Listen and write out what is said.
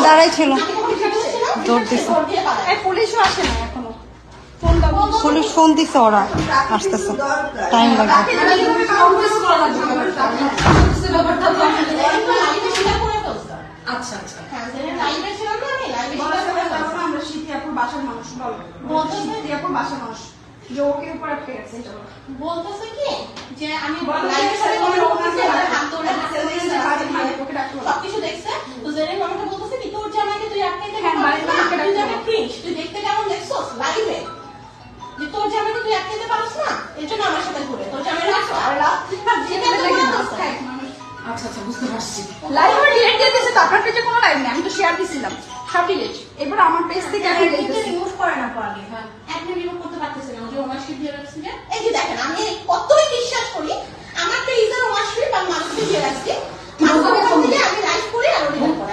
দাঁড়াই ছিল, দৌড় দিছে। পুলিশও আসে না এখনো। পুলিশ ফোন দিছে, ওরা আসতেছে, টাইম লাগবে। আচ্ছা আচ্ছা, আমরা শীতিয়াপুর বাসার মানুষ, শীতিয়াপুর বাসার মানুষ যে ওকে উপর আটকে গেছে। বলতেছে কি যে আমি সবকিছু দেখছে, তো জেনে আমাকে বলতেছে কি তোর জামাইকে তুই আটকাইতে তুই দেখতে কেমন দেখছো লাইভে, যে তোর জামাইকে তুই আটকাইতে পারিস না, এর জন্য আমার সাথে ঘুরে তোর জামাই রাখছো। আচ্ছা আচ্ছা, বুঝতে পারছি। লাইভ আর ডিলিট দিয়ে দিয়েছে তো, আপনার পেজে কোনো লাইভ নেই, আমি তো শেয়ার দিছিলাম সব ডিলিট। এবার আমার পেজ থেকে আমি ইউজ করে না পারি। হ্যাঁ